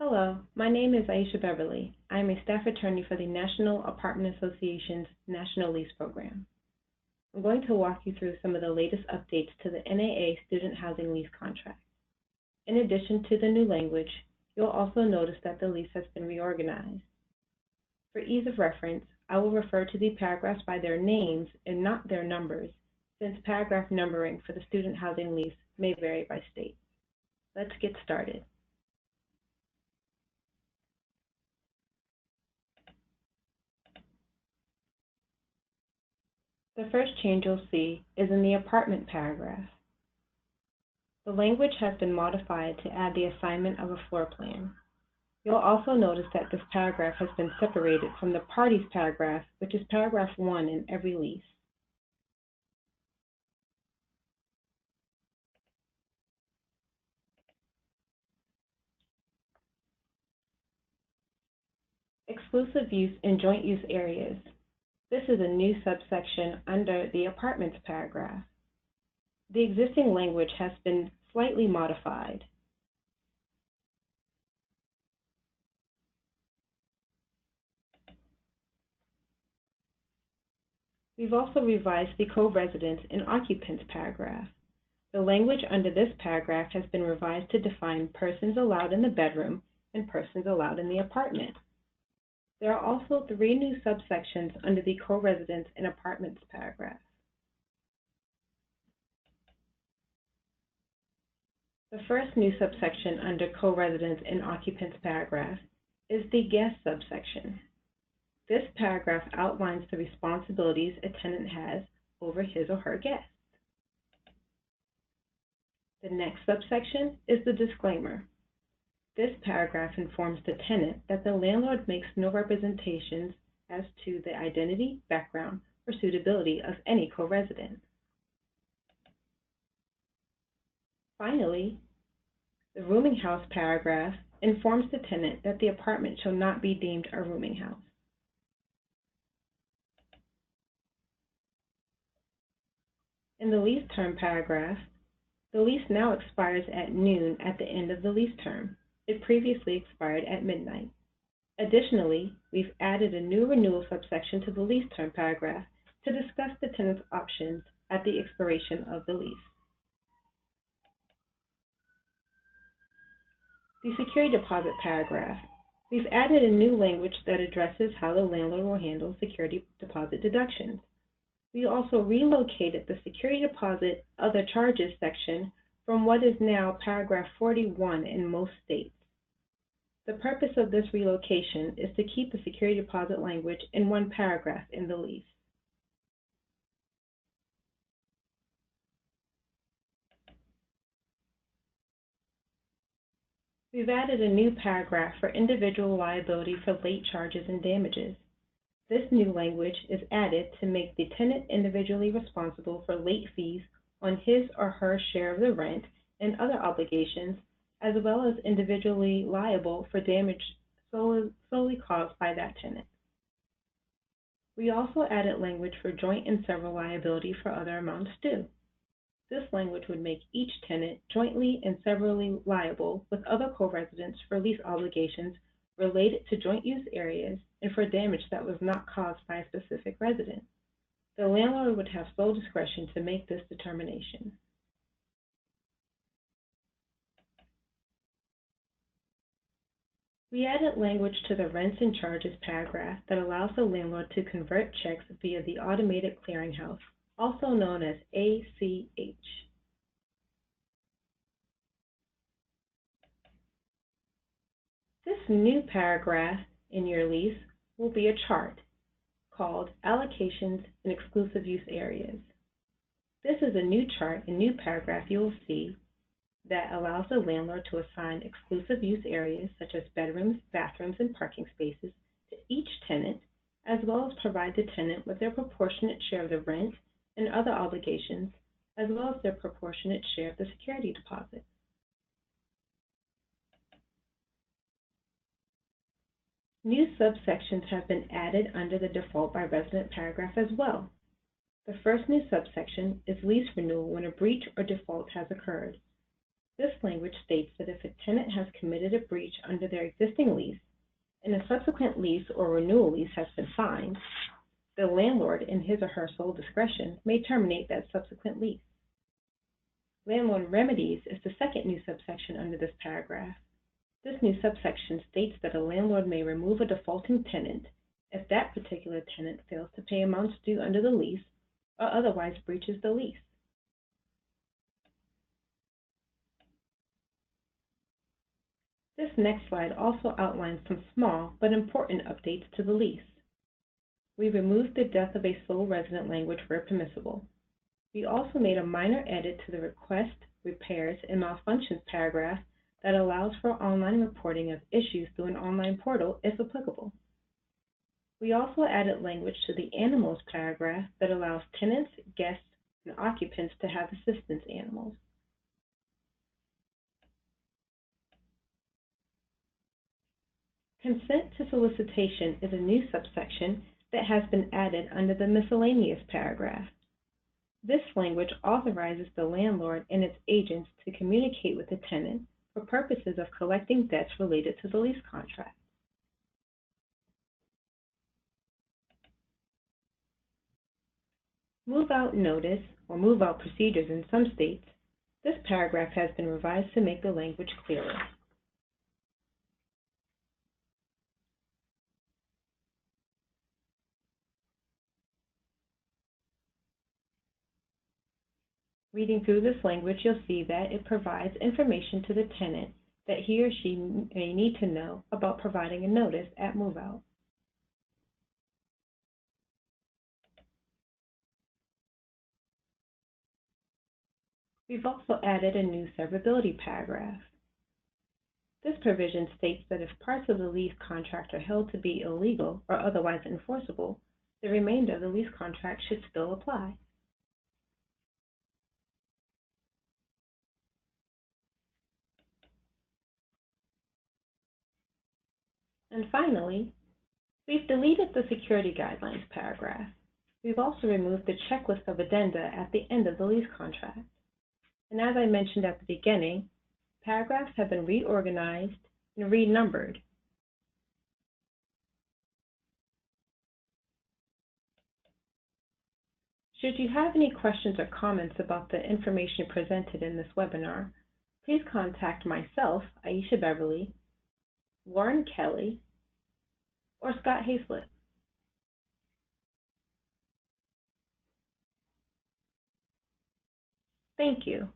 Hello, my name is Ayiesha Beverly. I am a staff attorney for the National Apartment Association's National Lease Program. I'm going to walk you through some of the latest updates to the NAA Student Housing Lease Contract. In addition to the new language, you'll also notice that the lease has been reorganized. For ease of reference, I will refer to the paragraphs by their names and not their numbers, since paragraph numbering for the student housing lease may vary by state. Let's get started. The first change you'll see is in the apartment paragraph. The language has been modified to add the assignment of a floor plan. You'll also notice that this paragraph has been separated from the parties paragraph, which is paragraph 1 in every lease. Exclusive use and joint use areas. This is a new subsection under the apartments paragraph. The existing language has been slightly modified. We've also revised the co-residence and occupants paragraph. The language under this paragraph has been revised to define persons allowed in the bedroom and persons allowed in the apartment. There are also 3 new subsections under the co-residence and apartments paragraph. The first new subsection under co-residence and occupants paragraph is the guest subsection. This paragraph outlines the responsibilities a tenant has over his or her guests. The next subsection is the disclaimer. This paragraph informs the tenant that the landlord makes no representations as to the identity, background, or suitability of any co-resident. Finally, the rooming house paragraph informs the tenant that the apartment shall not be deemed a rooming house. In the lease term paragraph, the lease now expires at noon at the end of the lease term. It previously expired at midnight. Additionally, we've added a new renewal subsection to the lease term paragraph to discuss the tenant's options at the expiration of the lease. The security deposit paragraph. We've added a new language that addresses how the landlord will handle security deposit deductions. We also relocated the security deposit other charges section from what is now paragraph 41 in most states. The purpose of this relocation is to keep the security deposit language in one paragraph in the lease. We've added a new paragraph for individual liability for late charges and damages. This new language is added to make the tenant individually responsible for late fees on his or her share of the rent and other obligations, as well as individually liable for damage solely caused by that tenant. We also added language for joint and several liability for other amounts due. This language would make each tenant jointly and severally liable with other co-residents for lease obligations related to joint use areas and for damage that was not caused by a specific resident. The landlord would have sole discretion to make this determination. We added language to the rents and charges paragraph that allows the landlord to convert checks via the automated clearinghouse, also known as ACH. This new paragraph in your lease will be a chart called Allocations and Exclusive Use Areas. This is a new chart and new paragraph you will see that allows the landlord to assign exclusive use areas such as bedrooms, bathrooms, and parking spaces to each tenant, as well as provide the tenant with their proportionate share of the rent and other obligations, as well as their proportionate share of the security deposit. New subsections have been added under the default by resident paragraph as well. The first new subsection is lease renewal when a breach or default has occurred. This language states that if a tenant has committed a breach under their existing lease and a subsequent lease or renewal lease has been signed, the landlord, in his or her sole discretion, may terminate that subsequent lease. Landlord remedies is the second new subsection under this paragraph. This new subsection states that a landlord may remove a defaulting tenant if that particular tenant fails to pay amounts due under the lease or otherwise breaches the lease. This next slide also outlines some small but important updates to the lease. We removed the death of a sole resident language where permissible. We also made a minor edit to the request, repairs, and malfunctions paragraph that allows for online reporting of issues through an online portal if applicable. We also added language to the animals paragraph that allows tenants, guests, and occupants to have assistance animals. Consent to solicitation is a new subsection that has been added under the miscellaneous paragraph. This language authorizes the landlord and its agents to communicate with the tenant for purposes of collecting debts related to the lease contract. Move-out notice, or move-out procedures in some states, this paragraph has been revised to make the language clearer. Reading through this language, you'll see that it provides information to the tenant that he or she may need to know about providing a notice at move-out. We've also added a new severability paragraph. This provision states that if parts of the lease contract are held to be illegal or otherwise enforceable, the remainder of the lease contract should still apply. And finally, we've deleted the security guidelines paragraph. We've also removed the checklist of addenda at the end of the lease contract. And as I mentioned at the beginning, paragraphs have been reorganized and renumbered. Should you have any questions or comments about the information presented in this webinar, please contact myself, Ayiesha Beverly, Warren Kelly, or Scot Haislip. Thank you.